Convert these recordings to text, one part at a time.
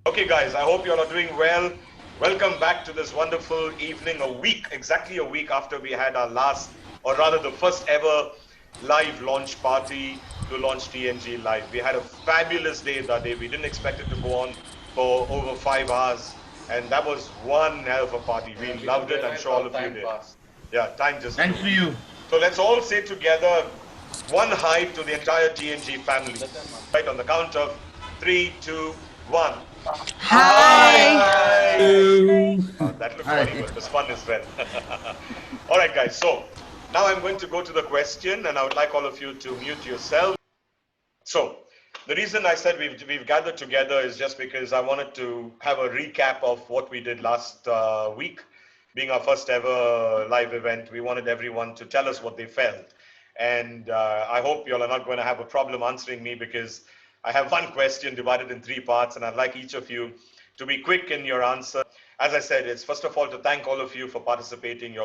Okay, guys, I hope you all are doing well. Welcome back to this wonderful evening, exactly a week after we had our last, or rather the first ever live launch party to launch TNG Live. We had a fabulous day that day. We didn't expect it to go on for over 5 hours, and that was one hell of a party. We Yeah, we didn't loved it. I'm realize sure how all of you time did. passed. Yeah, time just Thanks flew. to you. So let's all say together one hype to the entire TNG family. Listen, man. Right on the count of three, two, one. Hi. Hi! That looked funny, Hi. but it was fun as well. All right, guys. So now I'm going to go to the question, and I would like all of you to mute yourselves. So the reason I said we've gathered together is just because I wanted to have a recap of what we did last week, being our first ever live event. We wanted everyone to tell us what they felt, and I hope you all are not going to have a problem answering me because I have one question divided in three parts, and I'd like each of you to be quick in your answer. As I said, it's first of all to thank all of you for participating. You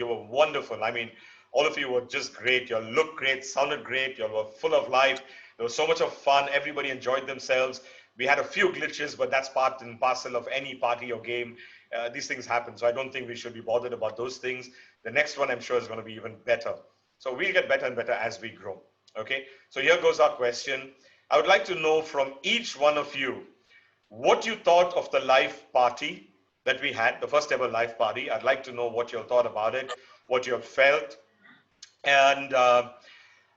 were wonderful. I mean, all of you were just great. You all looked great, sounded great. You all were full of life. There was so much of fun. Everybody enjoyed themselves. We had a few glitches, but that's part and parcel of any party or game. These things happen, so I don't think we should be bothered about those things. The next one, I'm sure, is going to be even better. So we'll get better and better as we grow. Okay, so here goes our question. I would like to know from each one of you what you thought of the live party that we had, the first ever live party. I'd like to know what you all thought about it, what you have felt, and I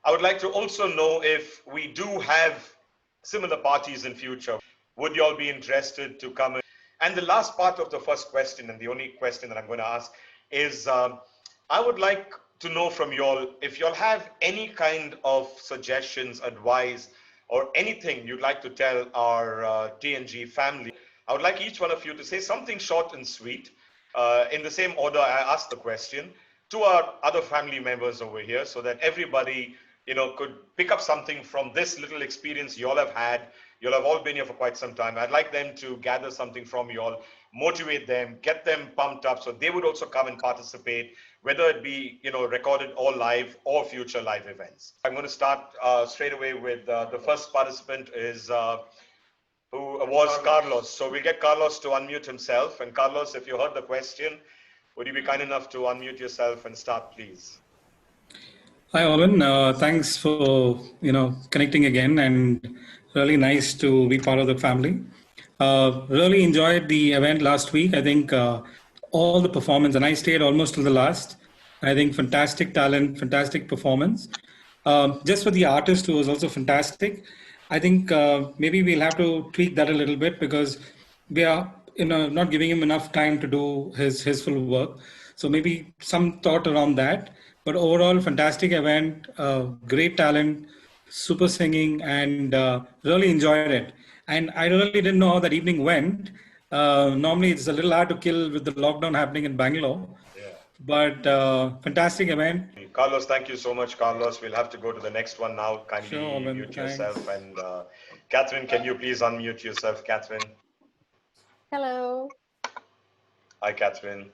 would like to also know if we do have similar parties in future. Would you all be interested to come in? And the last part of the first question, and the only question that I'm going to ask, is I would like to know from you all if you all have any kind of suggestions, advice, or anything you'd like to tell our TNG family. I would like each one of you to say something short and sweet. In the same order I asked the question to our other family members over here so that everybody could pick up something from this little experience you all have had. You'll have all been here for quite some time. I'd like them to gather something from you all, motivate them, get them pumped up so they would also come and participate, whether it be recorded or live or future live events. I'm going to start straight away with the first participant is who was Carlos. So we'll get Carlos to unmute himself. And Carlos, if you heard the question, would you be kind enough to unmute yourself and start, please? Hi, Olin. Thanks for connecting again, and really nice to be part of the family. Really enjoyed the event last week. I think all the performance, and I stayed almost till the last. I think fantastic talent, fantastic performance. Just for the artist who was also fantastic. I think maybe we'll have to tweak that a little bit because we are not giving him enough time to do his full work. So maybe some thought around that. But overall, fantastic event, great talent, super singing, and really enjoyed it. And I really didn't know how that evening went. Normally, it's a little hard to kill with the lockdown happening in Bangalore. Yeah. But fantastic event. Carlos, thank you so much, Carlos. We'll have to go to the next one now. Kindly Sure, Olin, mute thanks. yourself. And Catherine, can you please unmute yourself, Catherine? Hello. Hi, Catherine.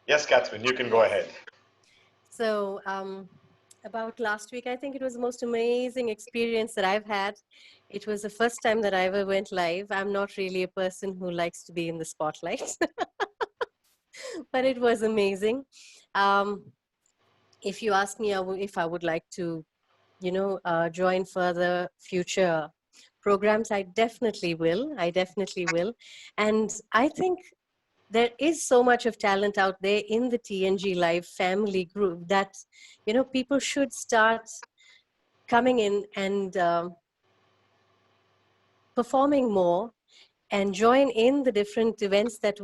Yes, Catherine, you can go ahead. So about last week, I think it was the most amazing experience that I've had. It was the first time that I ever went live. I'm not really a person who likes to be in the spotlight, but it was amazing. If you ask me if I would like to, join further future programs, I definitely will. I definitely will. And I think there is so much of talent out there in the TNGlive family group that, people should start coming in and performing more and join in the different events that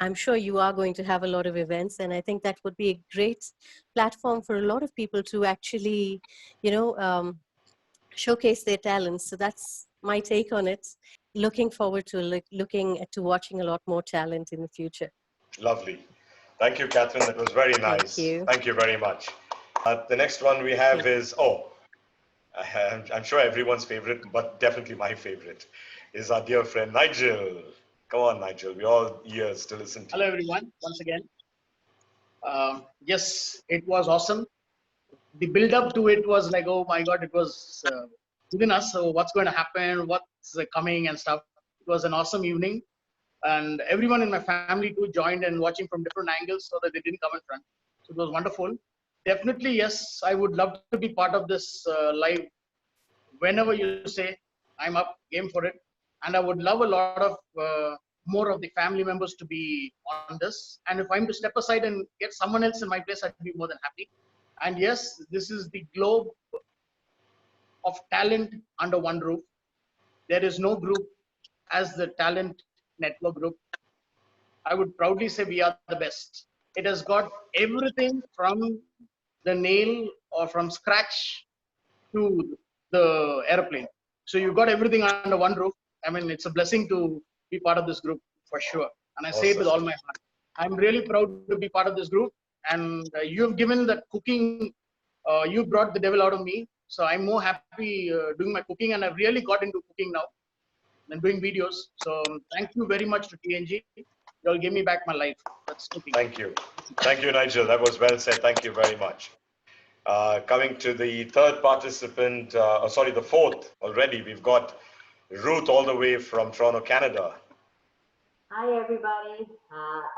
I'm sure you are going to have a lot of events. And I think that would be a great platform for a lot of people to actually, showcase their talents. So that's my take on it. Looking forward to watching a lot more talent in the future. Lovely. Thank you, Catherine. That was very nice. Thank you. Thank you very much. The next one we have is, I'm sure everyone's favorite, but definitely my favorite, is our dear friend Nigel. Come on, Nigel. We're all ears to listen to. Hello, everyone, once again. Yes, it was awesome. The build up to it was like, oh my God, it was within us. So what's going to happen, what's coming and stuff. It was an awesome evening, and everyone in my family too joined and watching from different angles so that they didn't come in front. So it was wonderful. Definitely, yes, I would love to be part of this live. Whenever you say, I'm up, game for it. And I would love a lot of more of the family members to be on this. And if I'm to step aside and get someone else in my place, I'd be more than happy. And yes, this is the globe of talent under one roof. There is no group as the talent network group. I would proudly say we are the best. It has got everything from the nail or from scratch to the airplane. So you got everything under one roof. I mean, it's a blessing to be part of this group for sure. And I say it with all my heart. I'm really proud to be part of this group. And you've given that cooking, you brought the devil out of me. So I'm more happy doing my cooking, and I've really got into cooking now and doing videos. So thank you very much to TNG. You'll give me back my life. That's cooking. Thank you. Thank you, Nigel. That was well said. Thank you very much. Coming to the third participant, the fourth already. We've got Ruth all the way from Toronto, Canada. Hi, everybody.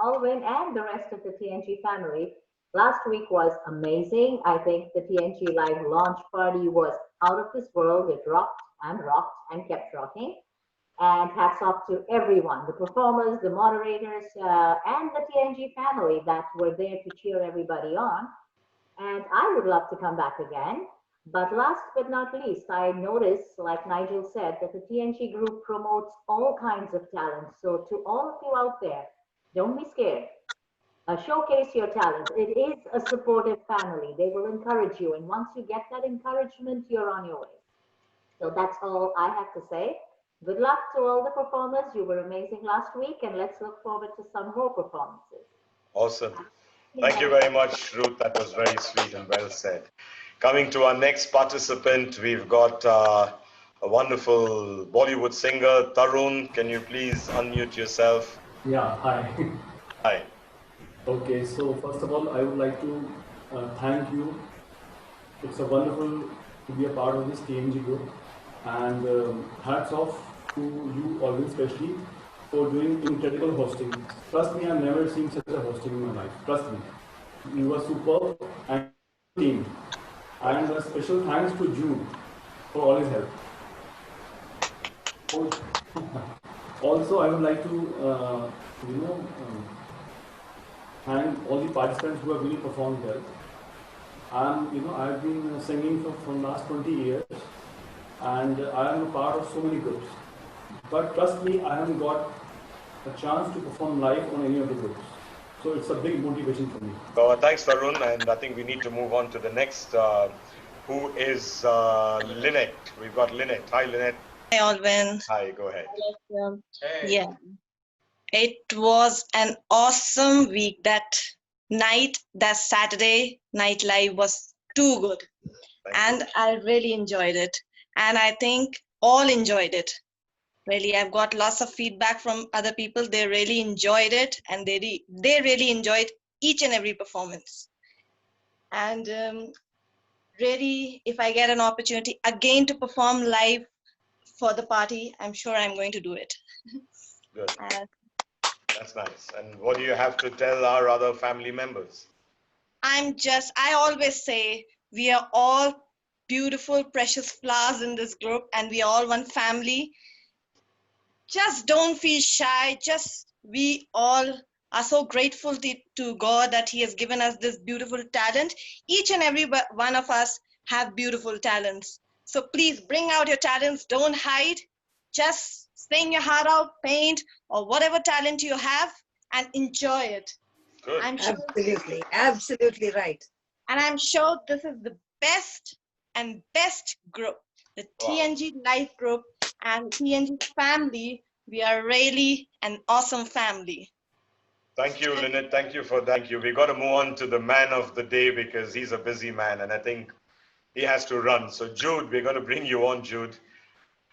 Alwyn and the rest of the TNG family. Last week was amazing. I think the TNGlive launch party was out of this world. It rocked and kept rocking. And hats off to everyone, the performers, the moderators, and the TNG family that were there to cheer everybody on. And I would love to come back again. But last but not least, I noticed, like Nigel said, that the TNG group promotes all kinds of talent. So to all of you out there, don't be scared. Showcase your talent. It is a supportive family. They will encourage you. And once you get that encouragement, you're on your way. So that's all I have to say. Good luck to all the performers. You were amazing last week, and let's look forward to some more performances. Awesome. Thank you very much, Ruth. That was very sweet and well said. Coming to our next participant, we've got a wonderful Bollywood singer, Tarun. Can you please unmute yourself? Yeah, hi. Hi. Okay, so first of all, I would like to thank you. It's a wonderful to be a part of this TNG group, and hats off to you, always especially, for doing incredible hosting. Trust me, I've never seen such a hosting in my life. Trust me. You were superb and team. And a special thanks to Jude for all his help. Also, I would like to, thank all the participants who have really performed well. I've been singing from last 20 years, and I am a part of so many groups. But trust me, I haven't got a chance to perform live on any of the groups. So it's a big motivation for me. Thanks, Tarun, and I think we need to move on to the next, who is Lynette. We've got Lynette. Hi, Lynette. Hi, Alvin. Hi, go ahead. Hey. Yeah, it was an awesome week. That Saturday night live was too good. And I really enjoyed it. And I think all enjoyed it. Really, I've got lots of feedback from other people. They really enjoyed it, and they really enjoyed each and every performance. And really, if I get an opportunity again to perform live for the party, I'm sure I'm going to do it. Good. That's nice. And what do you have to tell our other family members? I always say we are all beautiful, precious flowers in this group, and we are all one family. Just don't feel shy. We all are so grateful to God that He has given us this beautiful talent. Each and every one of us have beautiful talents. So please bring out your talents. Don't hide. Just sing your heart out, paint, or whatever talent you have, and enjoy it. Good. Absolutely right. And I'm sure this is the best group, the TNGlive group and TNG family. We are really an awesome family. Thank you, Lynette. Thank you for that. Thank you. We've got to move on to the man of the day because he's a busy man and I think he has to run. So, Jude, we're going to bring you on, Jude.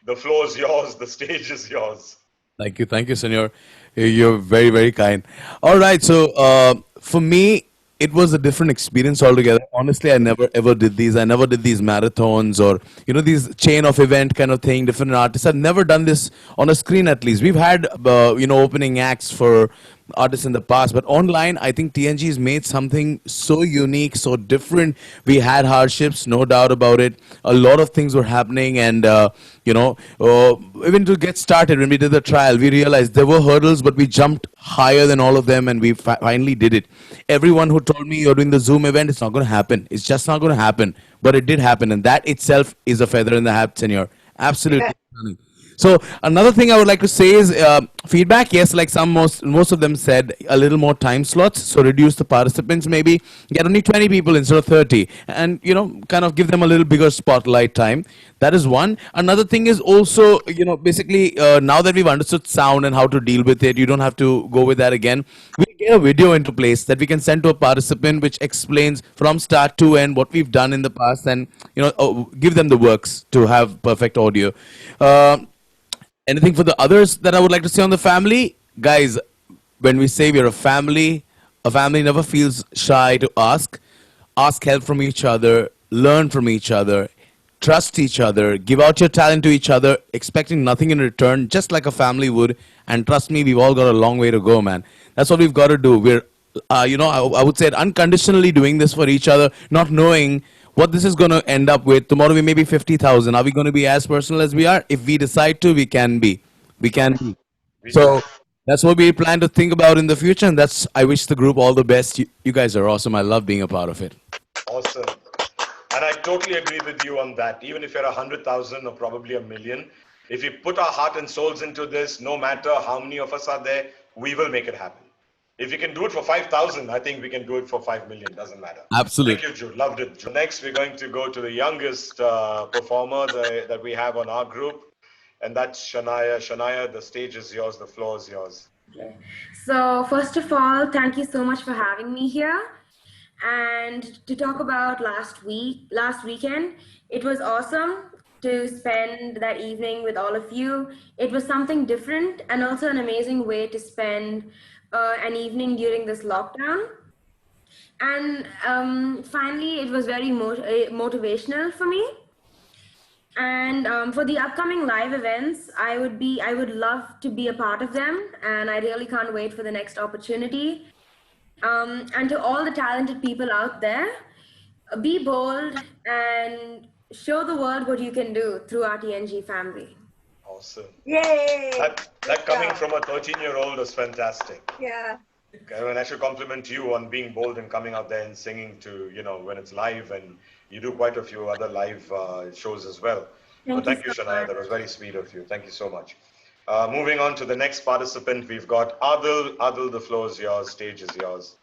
The floor is yours. The stage is yours. Thank you, senor. You're very, very kind. All right, so for me, it was a different experience altogether. Honestly, I never ever did these. I never did these marathons or these chain of event kind of thing. Different artists. I've never done this on a screen. At least we've had opening acts for artists in the past, but online, I think TNG has made something so unique, so different. We had hardships, no doubt about it. A lot of things were happening, and even to get started, when we did the trial, we realized there were hurdles, but we jumped higher than all of them, and we finally did it. Everyone who told me you're doing the Zoom event, it's not going to happen. It's just not going to happen, but it did happen, and that itself is a feather in the hat, Senor. Absolutely. So another thing I would like to say is feedback. Yes, like most of them said, a little more time slots. So reduce the participants. Maybe get only 20 people instead of 30, and kind of give them a little bigger spotlight time. That is one. Another thing is also basically now that we've understood sound and how to deal with it, you don't have to go with that again. We get a video into place that we can send to a participant, which explains from start to end what we've done in the past, and give them the works to have perfect audio. Anything for the others that I would like to say on the family? Guys, when we say we're a family never feels shy to ask help from each other, learn from each other, trust each other, give out your talent to each other, expecting nothing in return, just like a family would. And trust me, we've all got a long way to go, man. That's what we've got to do. We're, I would say unconditionally doing this for each other, not knowing what this is going to end up with. Tomorrow we may be 50,000. Are we going to be as personal as we are? If we decide to, we can be. We can be. So that's what we plan to think about in the future. And I wish the group all the best. You guys are awesome. I love being a part of it. Awesome. And I totally agree with you on that. Even if you're 100,000 or probably a million, if we put our heart and souls into this, no matter how many of us are there, we will make it happen. If you can do it for 5,000, I think we can do it for 5 million. Doesn't matter. Absolutely. Thank you, Jude. Loved it. Jude. Next, we're going to go to the youngest performer that we have on our group, and that's Shania. Shania, the stage is yours. The floor is yours. Okay. So first of all, thank you so much for having me here. And to talk about last weekend, it was awesome to spend that evening with all of you. It was something different and also an amazing way to spend an evening during this lockdown. And finally, it was very motivational for me. And for the upcoming live events, I would love to be a part of them, and I really can't wait for the next opportunity. And to all the talented people out there, be bold and show the world what you can do through our TNG family. Awesome. Yay! That coming from a 13-year-old is fantastic. Yeah. Okay, and I should compliment you on being bold and coming out there and singing to, when it's live, and you do quite a few other live shows as well. Thank you, Shania. That was very sweet of you. Thank you so much. Moving on to the next participant, we've got Adil. Adil, the floor is yours. Stage is yours.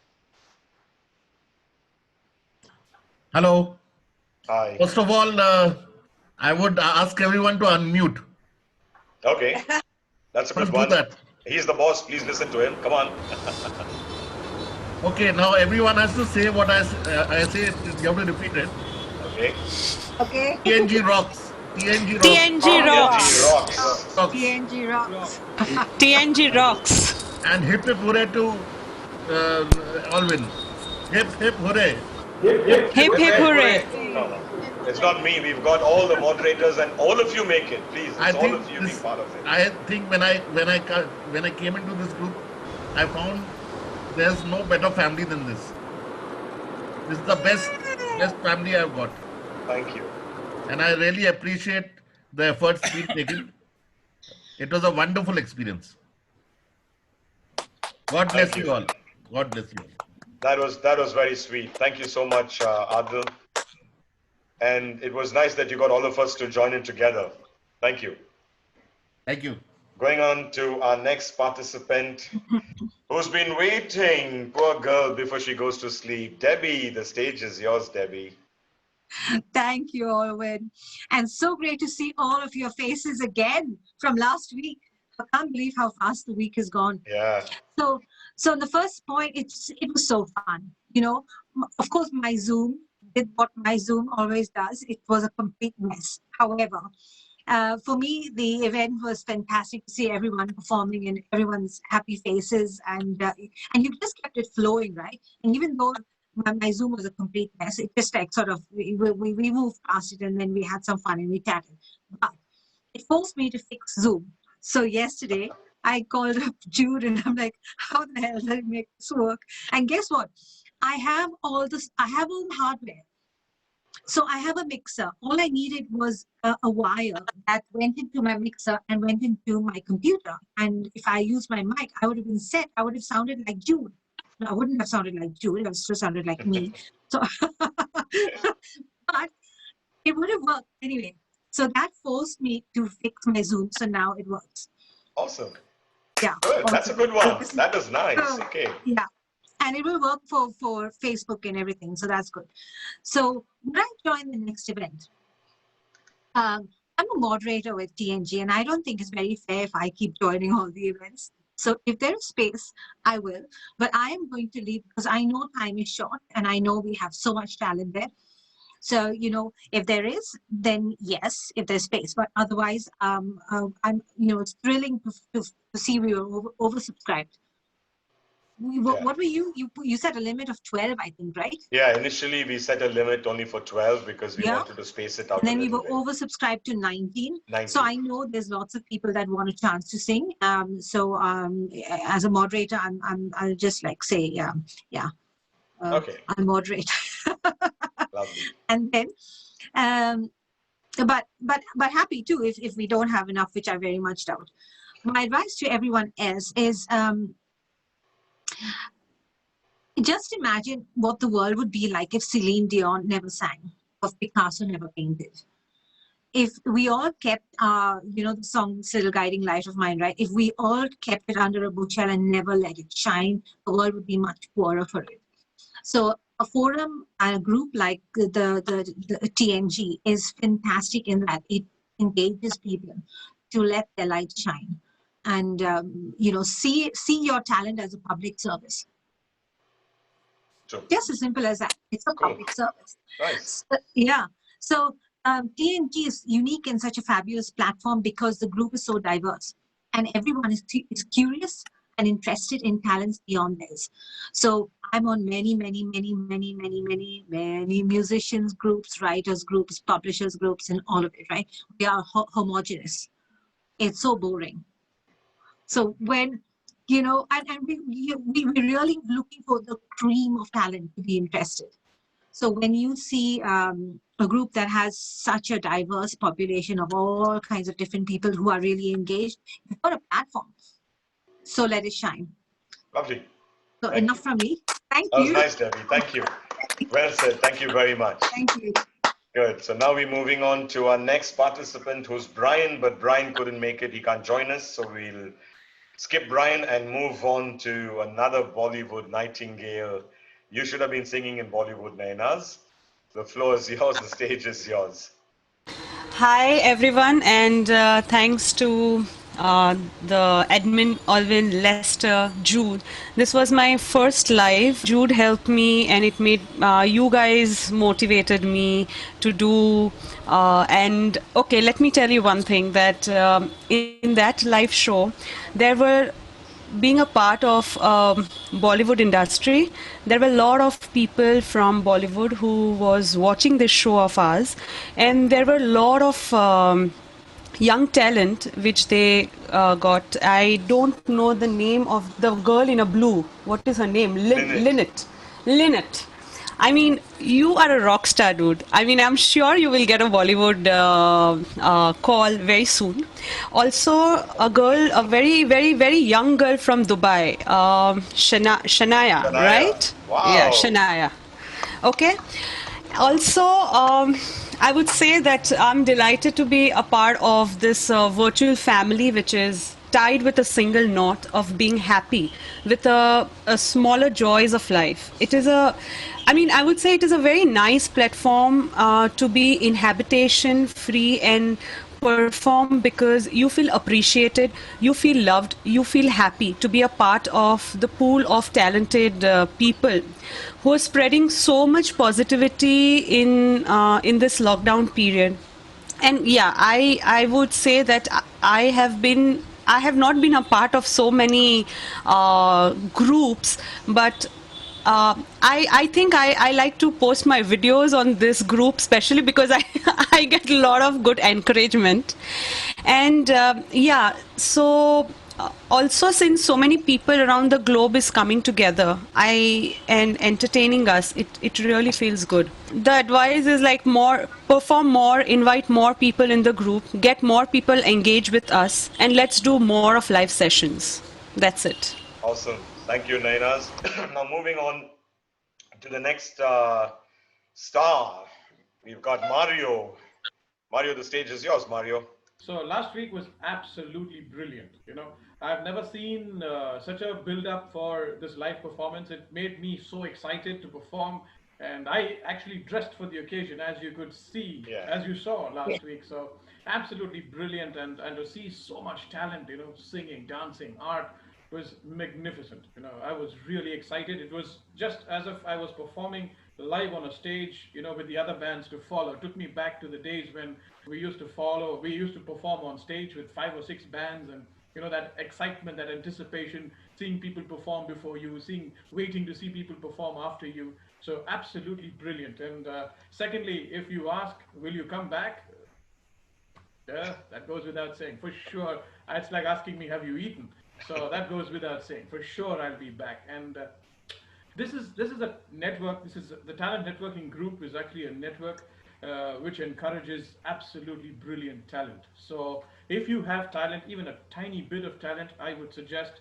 Hello. Hi. First of all, I would ask everyone to unmute. Okay. That's a good one. He's the boss. Please listen to him. Come on. Okay, now everyone has to say what I say. You have to repeat it. Okay. Okay. TNG rocks. TNG rocks. TNG rocks. TNG rocks. TNG rocks. And hip hip hooray to Alvin. Hip hip hooray. Hip hip hooray. No. It's not me. We've got all the moderators, and all of you make it. Please, it's all of you be part of it. I think when I came into this group, I found there's no better family than this. This is the best family I've got. Thank you. And I really appreciate the efforts being taken. It was a wonderful experience. God bless you all. God bless you all. That was very sweet. Thank you so much, Adil. And it was nice that you got all of us to join in together. Thank you. Thank you. Going on to our next participant who's been waiting, poor girl, before she goes to sleep. Debbie, the stage is yours, Debbie. Thank you, Alvin. And so great to see all of your faces again from last week. I can't believe how fast the week has gone. Yeah. So on the first point, it was so fun. Of course, my Zoom did what my Zoom always does. It was a complete mess. However, for me, the event was fantastic to see everyone performing and everyone's happy faces, and you just kept it flowing, right? And even though my Zoom was a complete mess. It just like sort of, we moved past it and then we had some fun and we chatted. But it forced me to fix Zoom. So yesterday I called up Jude and I'm like, how the hell did I make this work? And guess what? I have all the hardware. So I have a mixer. All I needed was a wire that went into my mixer and went into my computer. And if I used my mic, I would have been set. I would have sounded like Jude. No, I wouldn't have sounded like Jude. I would have still sounded like me. So, but it would have worked anyway. So that forced me to fix my Zoom. So now it works. Awesome. Yeah. Good. Awesome. That's a good one. That is nice. So, okay. Yeah. And it will work for Facebook and everything. So that's good. So when I join the next event, I'm a moderator with TNG, and I don't think it's very fair if I keep joining all the events. So if there is space, I will. But I am going to leave because I know time is short, and I know we have so much talent there. So, you know, if there is, then yes, if there's space. But otherwise, I'm, you know, it's thrilling to see we were oversubscribed. What were you? You set a limit of 12, I think, right? Yeah, initially we set a limit only for 12 because we wanted to space it out. And then we were oversubscribed to 19. So I know there's lots of people that want a chance to sing. As a moderator, I'll just like say, okay, I'll moderate. Lovely. And then, but happy too if we don't have enough, which I very much doubt. My advice to everyone else is. Just imagine what the world would be like if Celine Dion never sang, or Picasso never painted. If we all kept, the song "Still Guiding Light of Mine," right? If we all kept it under a bushel and never let it shine, the world would be much poorer for it. So a forum and a group like the TNG is fantastic in that it engages people to let their light shine. And see your talent as a public service. Sure. Just as simple as that. It's a public service. Nice. So TNG is unique in such a fabulous platform because the group is so diverse, and everyone is curious and interested in talents beyond theirs. So I'm on many musicians groups, writers groups, publishers groups, and all of it. Right? We are homogenous. It's so boring. So when, and we're really looking for the cream of talent to be interested. So when you see a group that has such a diverse population of all kinds of different people who are really engaged, you've got a platform. So let it shine. Lovely. So enough from me. Thank you. That was nice, Debbie. Thank you. Well said. Thank you very much. Thank you. Good. So now we're moving on to our next participant, who's Brian, but Brian couldn't make it. He can't join us. So we'll skip Brian and move on to another Bollywood nightingale. You should have been singing in Bollywood, Nainaz. The floor is yours. The stage is yours. Hi, everyone, and thanks to the admin, Alvin, Lester, Jude. This was my first live. Jude helped me, and it made you guys motivated me to do. And okay, let me tell you one thing, that in that live show, there were, being a part of Bollywood industry, there were a lot of people from Bollywood who was watching this show of ours, and there were a lot of young talent which they got. I don't know the name of the girl in a blue. What is her name? Lynette. I mean, you are a rock star, dude. I mean, I'm sure you will get a Bollywood call very soon. Also, a girl, a very, very, very young girl from Dubai, Shania, right? Wow. Yeah, Shania. Okay. Also, I would say that I'm delighted to be a part of this virtual family, which is tied with a single knot of being happy with a smaller joys of life. It is I would say it is a very nice platform to be in habitation free and perform, because you feel appreciated, you feel loved, you feel happy to be a part of the pool of talented people who are spreading so much positivity in this lockdown period. And yeah, I would say that I have not been a part of so many groups, but I think I like to post my videos on this group, especially because I, I get a lot of good encouragement. And yeah, so also since so many people around the globe is coming together and entertaining us, it really feels good. The advice is like more, perform more, invite more people in the group, get more people engaged with us, and let's do more of live sessions. That's it. Awesome. Thank you, Nainas. Now moving on to the next star. We've got Mario. Mario, the stage is yours, Mario. So last week was absolutely brilliant. You know, I've never seen such a build up for this live performance. It made me so excited to perform, and I actually dressed for the occasion, as you could see, as you saw last week. So absolutely brilliant, and to see so much talent, you know, singing, dancing, art was magnificent. You know, I was really excited. It was just as if I was performing live on a stage, you know, with the other bands to follow. It took me back to the days when we used to perform on stage with 5 or 6 bands, and you know, that excitement, that anticipation, seeing people perform before you, waiting to see people perform after you. So absolutely brilliant. And secondly, if you ask, will you come back? Yeah, that goes without saying. For sure. It's like asking me, have you eaten? So that goes without saying. For sure, I'll be back. And this is a network. This is the talent networking group is actually a network which encourages absolutely brilliant talent. So if you have talent, even a tiny bit of talent, I would suggest,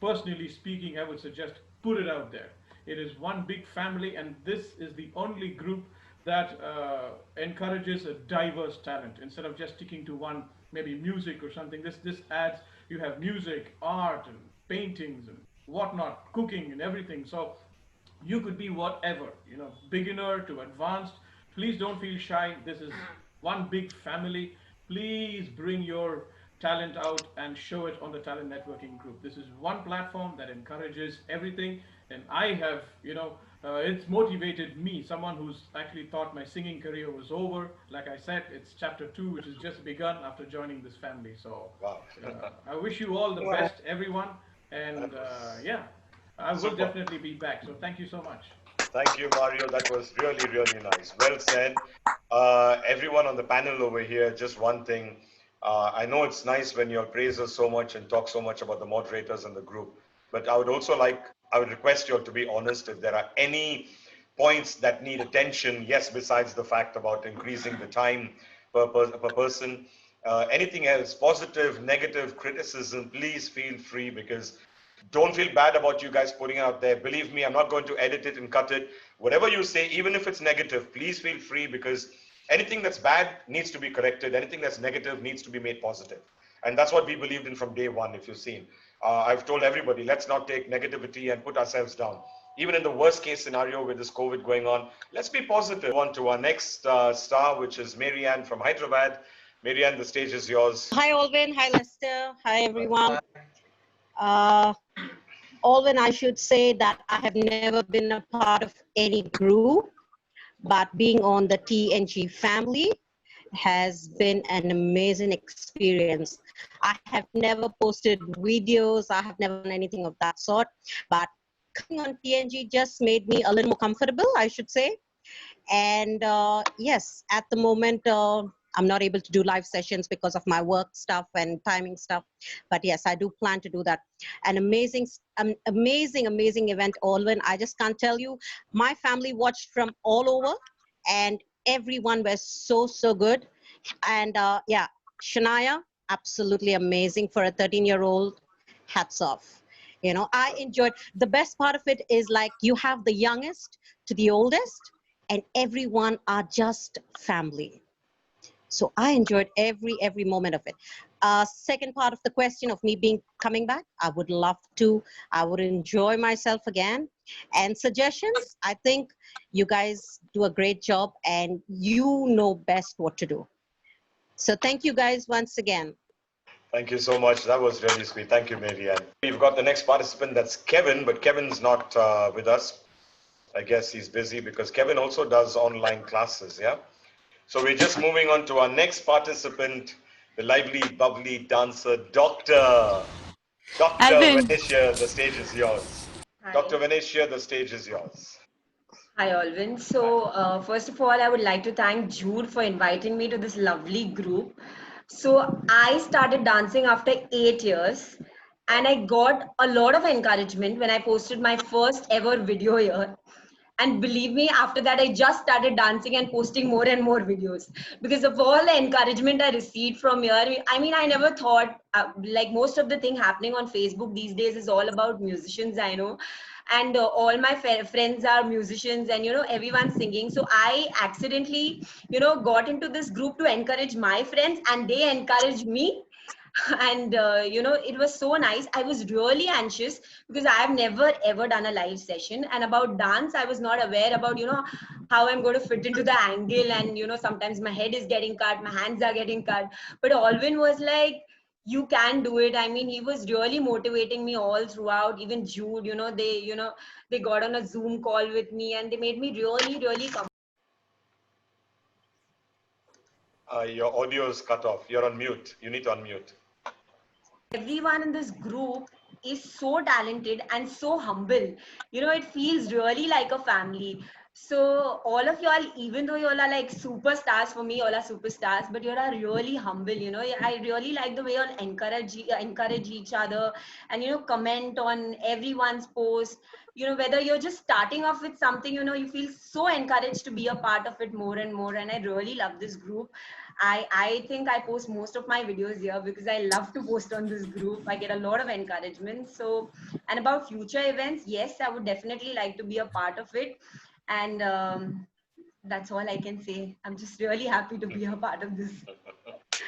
personally speaking, I would suggest put it out there. It is one big family, and this is the only group that encourages a diverse talent instead of just sticking to one, maybe music or something. This adds, you have music, art, and paintings and whatnot, cooking and everything. So you could be whatever, you know, beginner to advanced. Please don't feel shy. This is one big family. Please bring your talent out and show it on the talent networking group. This is one platform that encourages everything, and I have, you know, it's motivated me, someone who's actually thought my singing career was over. Like I said, it's chapter 2, which has just begun after joining this family. So wow. I wish you all the best, everyone, and yeah, I will definitely be back. So thank you so much. Thank you, Mario. That was really, really nice. Well said. Everyone on the panel over here, just one thing. I know it's nice when you all praise us so much and talk so much about the moderators and the group, but I would request you all to be honest. If there are any points that need attention, yes, besides the fact about increasing the time per person, anything else, positive, negative criticism, please feel free, because don't feel bad about you guys putting out there. Believe me, I'm not going to edit it and cut it. Whatever you say, even if it's negative, please feel free, because anything that's bad needs to be corrected. Anything that's negative needs to be made positive. And that's what we believed in from day one, if you've seen. I've told everybody, let's not take negativity and put ourselves down. Even in the worst case scenario with this COVID going on, let's be positive. On to our next star, which is Marianne from Hyderabad. Marianne, the stage is yours. Hi, Alvin. Hi, Lester. Hi, everyone. Alvin, I should say that I have never been a part of any group, but being on the TNG family has been an amazing experience. I have never posted videos. I have never done anything of that sort, but coming on TNG just made me a little more comfortable, I should say. And yes, at the moment, I'm not able to do live sessions because of my work stuff and timing stuff. But yes, I do plan to do that. An amazing event, Alwyn. I just can't tell you. My family watched from all over, and everyone was so good. And yeah, Shania, absolutely amazing for a 13-year-old. Hats off. You know, I enjoyed, the best part of it is like you have the youngest to the oldest, and everyone are just family. So I enjoyed every moment of it. Second part of the question of me coming back, I would love to. I would enjoy myself again. And suggestions, I think you guys do a great job and you know best what to do. So thank you guys once again. Thank you so much. That was really sweet. Thank you, Marianne. We've got the next participant, that's Kevin, but Kevin's not with us. I guess he's busy because Kevin also does online classes, yeah? So we're just moving on to our next participant, the lively, bubbly dancer, Dr. Alvin. Vanisha. The stage is yours. Hi, Dr. Venetia, the stage is yours. Hi, Alvin. So, first of all, I would like to thank Jude for inviting me to this lovely group. So, I started dancing after 8 years, and I got a lot of encouragement when I posted my first ever video here. And believe me, after that, I just started dancing and posting more and more videos because of all the encouragement I received from here. I mean, I never thought, like most of the thing happening on Facebook these days is all about musicians, I know. And all my friends are musicians, and everyone's singing. So I accidentally got into this group to encourage my friends, and they encouraged me. And it was so nice. I was really anxious because I have never ever done a live session, and about dance I was not aware about how I'm going to fit into the angle, and sometimes my head is getting cut, my hands are getting cut. But Alvin was like, you can do it. I mean, he was really motivating me all throughout. Even Jude, they got on a Zoom call with me, and they made me really comfortable. Your audio is cut off. You're on mute. You need to unmute. Everyone in this group is so talented and so humble. It feels really like a family. So all of y'all, even though y'all are like superstars, for me y'all are superstars, but y'all are really humble. I really like the way y'all encourage each other, and comment on everyone's post. Whether you're just starting off with something, you feel so encouraged to be a part of it more and more. And I really love this group. I think I post most of my videos here because I love to post on this group. I get a lot of encouragement. So, and about future events, yes, I would definitely like to be a part of it. And that's all I can say. I'm just really happy to be a part of this.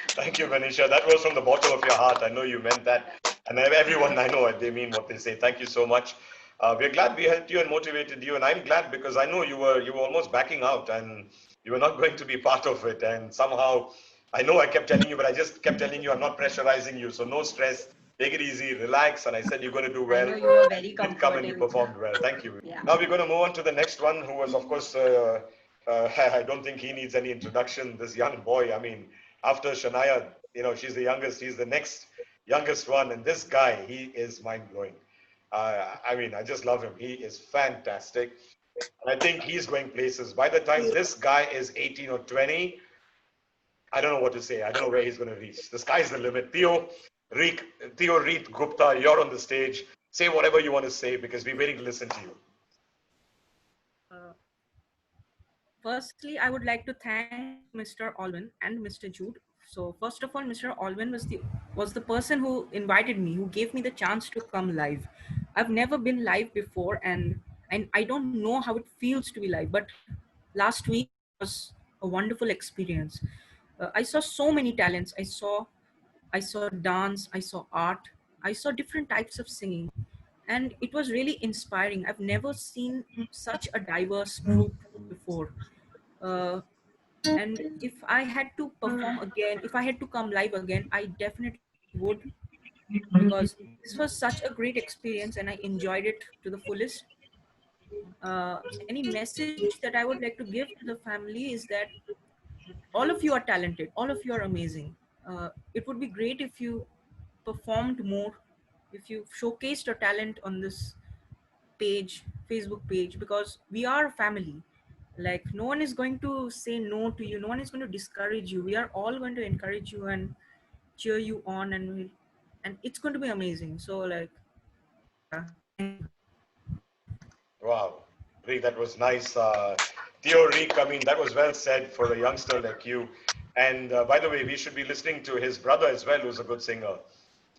Thank you, Venetia. That was from the bottom of your heart. I know you meant that. And everyone, I know they mean what they say. Thank you so much. We're glad we helped you and motivated you. And I'm glad because I know you were almost backing out and you were not going to be part of it. And somehow, I know I kept telling you, but I just kept telling you I'm not pressurizing you. So no stress. Take it easy, relax. And I said you're going to do well. I know you were very You did come and you performed well. Thank you. Yeah. Now we're going to move on to the next one, who was, of course, I don't think he needs any introduction. This young boy, I mean, after Shania, she's the youngest. He's the next youngest one. And this guy, he is mind-blowing. I mean, I just love him. He is fantastic. And I think he's going places. By the time this guy is 18 or 20, I don't know what to say. I don't know where he's going to reach. The sky's the limit. Theo Reet Gupta, you're on the stage. Say whatever you want to say because we're waiting to listen to you. Firstly, I would like to thank Mr. Alvin and Mr. Jude. So first of all, Mr. Alvin was the person who invited me, who gave me the chance to come live. I've never been live before, and I don't know how it feels to be live. But last week was a wonderful experience. I saw so many talents. I saw dance. I saw art. I saw different types of singing, and it was really inspiring. I've never seen such a diverse group before. Uh, and if I had to perform again, if I had to come live again, I definitely would, because this was such a great experience and I enjoyed it to the fullest. Any message that I would like to give to the family is that all of you are talented, all of you are amazing. It would be great if you performed more, if you showcased your talent on this Facebook page, because we are a family. Like, no one is going to say no to you, no one is going to discourage you. We are all going to encourage you and cheer you on, and it's going to be amazing. So, like, yeah, thank you. Wow, Reek, that was nice. Theo Reek, I mean, that was well said for a youngster like you. And by the way, we should be listening to his brother as well, who's a good singer.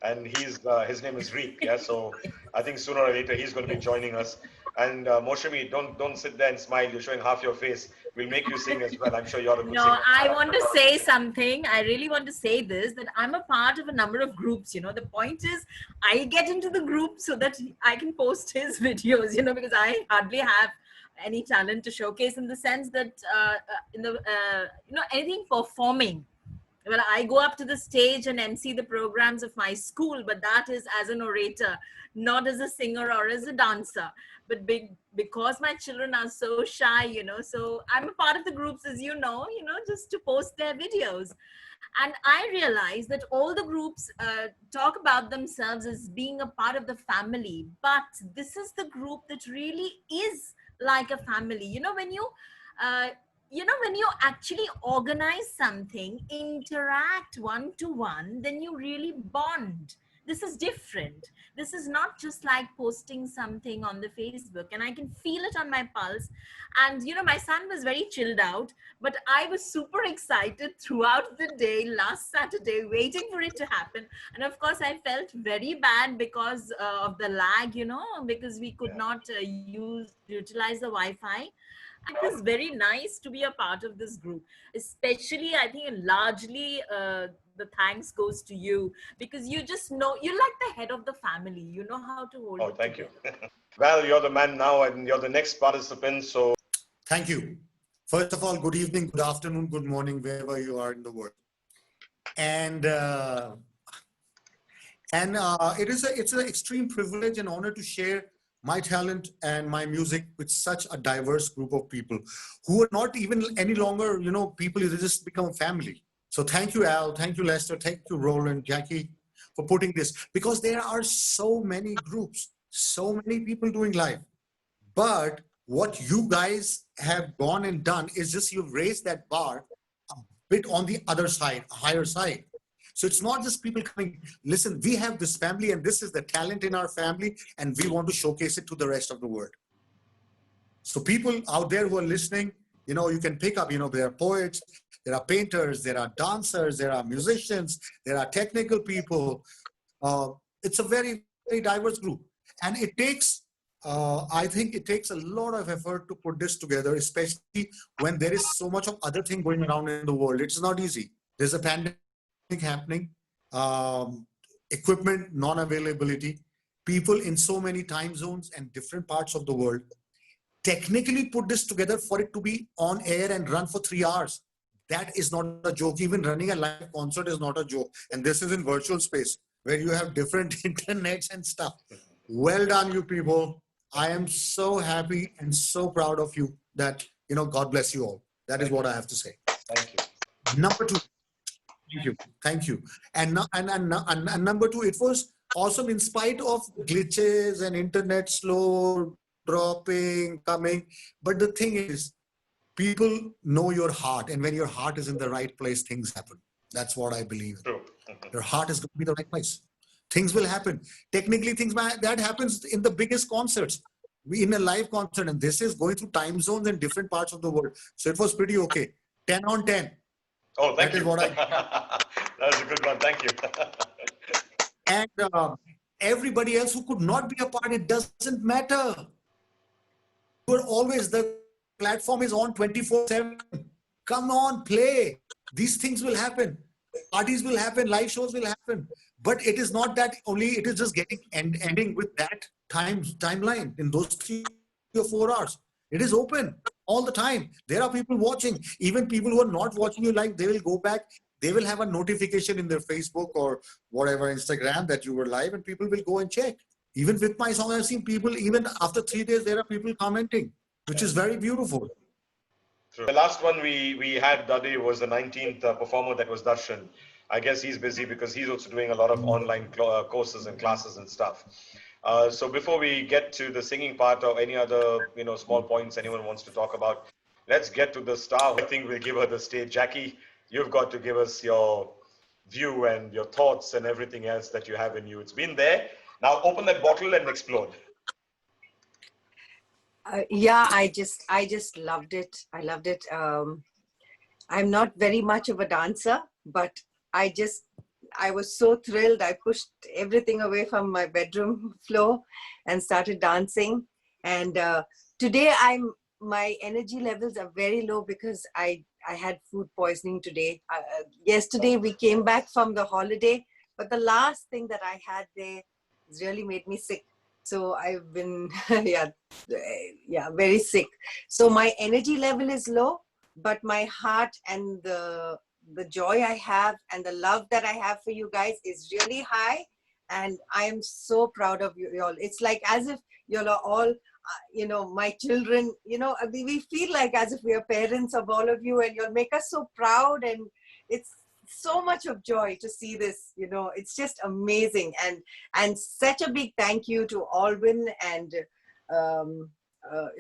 And his name is Reek. Yeah, so I think sooner or later he's going to be joining us. And Moshami, don't sit there and smile. You're showing half your face. We'll make you sing as well. I'm sure you're a good No, singer. I want to say something. I really want to say this, that I'm a part of a number of groups. The point is I get into the group so that I can post his videos, because I hardly have any talent to showcase, in the sense that, anything performing, Well, I go up to the stage and MC the programs of my school, but that is as an orator, not as a singer or as a dancer. But because my children are so shy, so I'm a part of the groups, as just to post their videos. And I realized that all the groups talk about themselves as being a part of the family, but this is the group that really is like a family. Uh, when you actually organize something, interact one to one, then you really bond. This is different. This is not just like posting something on the Facebook, and I can feel it on my pulse. And my son was very chilled out, but I was super excited throughout the day last Saturday, waiting for it to happen. And of course, I felt very bad because of the lag, because we could not utilize the Wi-Fi. It was very nice to be a part of this group, especially I think largely the thanks goes to you, because you just know, you're like the head of the family. You know how to hold Oh, it thank together. you. Well, you're the man now, and you're the next participant. So, thank you. First of all, good evening, good afternoon, good morning, wherever you are in the world. And it's an extreme privilege and honor to share my talent and my music with such a diverse group of people who are not even any longer, people who just become family. So thank you, Al. Thank you, Lester. Thank you, Roland, Jackie, for putting this, because there are so many groups, so many people doing live. But what you guys have gone and done is just you've raised that bar a bit on the other side, a higher side. So it's not just people coming, listen, we have this family and this is the talent in our family and we want to showcase it to the rest of the world. So people out there who are listening, you can pick up, there are poets, there are painters, there are dancers, there are musicians, there are technical people. It's a very, very diverse group. And it takes, I think it takes a lot of effort to put this together, especially when there is so much of other thing going around in the world. It's not easy. There's a pandemic happening, equipment non-availability, people in so many time zones and different parts of the world. Technically put this together for it to be on air and run for 3 hours. That is not a joke. Even running a live concert is not a joke. And this is in virtual space where you have different internets and stuff. Well done, you people. I am so happy and so proud of you that, God bless you all. That is what I have to say. Thank you. Number two. Thank you. And number two, it was awesome in spite of glitches and internet slow, dropping, coming. But the thing is, people know your heart. And when your heart is in the right place, things happen. That's what I believe. True. Your heart is going to be the right place. Things will happen. Technically, that happens in the biggest concerts. In a live concert, and this is going through time zones in different parts of the world. So it was pretty okay. 10 on 10. Oh, thank you. That is what that was a good one. Thank you. And everybody else who could not be a part, it doesn't matter. You're always, the platform is on 24/7. Come on, play. These things will happen. Parties will happen, live shows will happen. But it is not that only, it is just getting ending with that timeline in those 3 or 4 hours. It is open all the time. There are people watching. Even people who are not watching you live, they will go back. They will have a notification in their Facebook or whatever, Instagram, that you were live, and people will go and check. Even with my song, I've seen people, even after 3 days, there are people commenting, which is very beautiful. The last one we had, Dade, was the 19th performer, that was Darshan. I guess he's busy because he's also doing a lot of online courses and classes and stuff. So before we get to the singing part or any other, small points anyone wants to talk about, let's get to the star. I think we'll give her the stage. Jackie, you've got to give us your view and your thoughts and everything else that you have in you. It's been there. Now open that bottle and explode. Yeah, I just loved it. I loved it. I'm not very much of a dancer, but I was so thrilled. I pushed everything away from my bedroom floor and started dancing. And today my energy levels are very low because I had food poisoning today. Yesterday we came back from the holiday, but the last thing that I had there really made me sick. So I've been, very sick. So my energy level is low, but my heart and the the joy I have and the love that I have for you guys is really high. And I am so proud of you all. It's like as if you all are all, my children, we feel like as if we are parents of all of you, and you'll make us so proud. And it's so much of joy to see this, it's just amazing. And such a big thank you to Alvin and,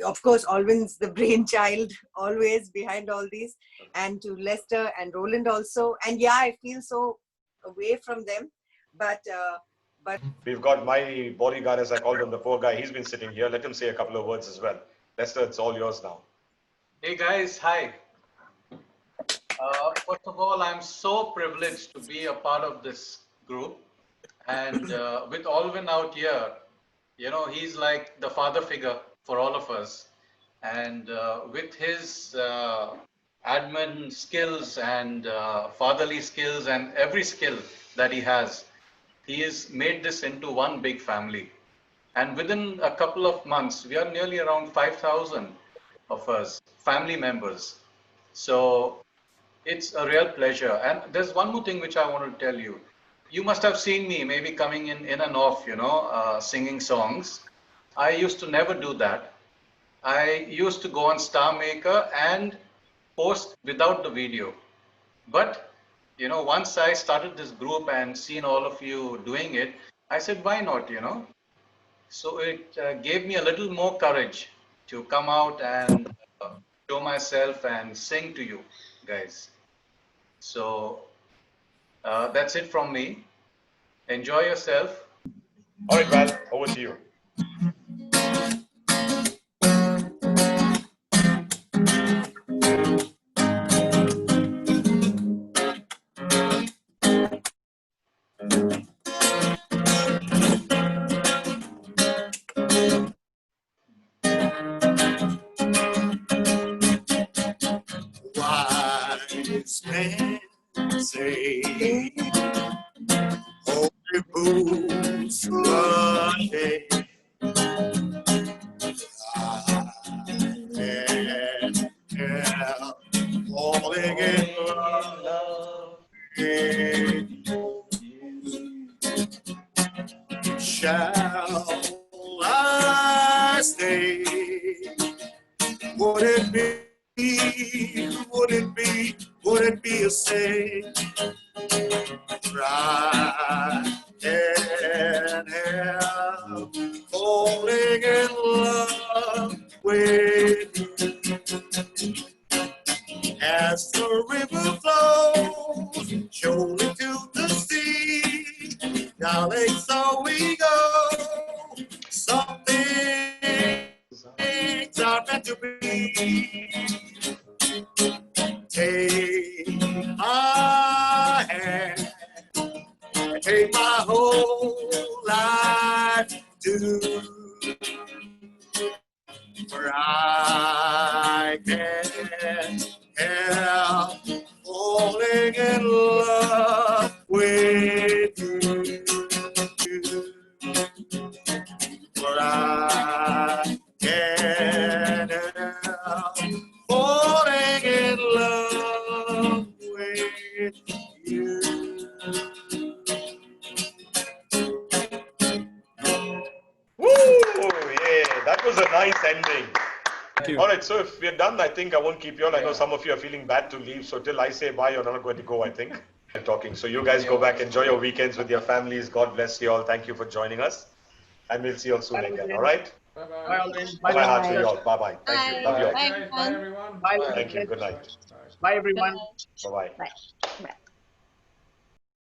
of course, Alvin's the brainchild always behind all these, and to Lester and Roland also. And yeah, I feel so away from them, but We've got my bodyguard, as I called him, the poor guy. He's been sitting here. Let him say a couple of words as well. Lester, it's all yours now. Hey guys, hi. First of all, I'm so privileged to be a part of this group. And with Alvin out here, he's like the father figure for all of us. And with his admin skills and fatherly skills and every skill that he has made this into one big family. And within a couple of months, we are nearly around 5,000 of us, family members. So it's a real pleasure. And there's one more thing which I want to tell you. You must have seen me maybe coming in and off, singing songs. I used to never do that. I used to go on Star Maker and post without the video. But once I started this group and seen all of you doing it, I said, why not, So it gave me a little more courage to come out and show myself and sing to you guys. So that's it from me. Enjoy yourself. All right, Val, over to you. Wise men say, holy boots running. Falling in love with you. Shall I stay? Would it be a sin? Try and help falling in love with you. As the river flows surely to the sea, darling, so we go. Some things are meant to be. Take my hand and take my whole life too. For I can't help falling in love with you. For I can't help falling in love with you. Woo! Yeah, that was a nice ending. All right, so if we're done, I think I won't keep you on. I know some of you are feeling bad to leave, so till I say bye, you're not going to go, I think. I'm talking. So you guys go back, enjoy your weekends with your families. God bless you all. Thank you for joining us. And we'll see you all soon again, all right? Bye, Alvin. Bye, Bye, hearts to you all. Bye-bye. Thank you. Love you all. Bye, everyone. Bye, Thank you. Good night. Bye, everyone. Bye-bye. Bye.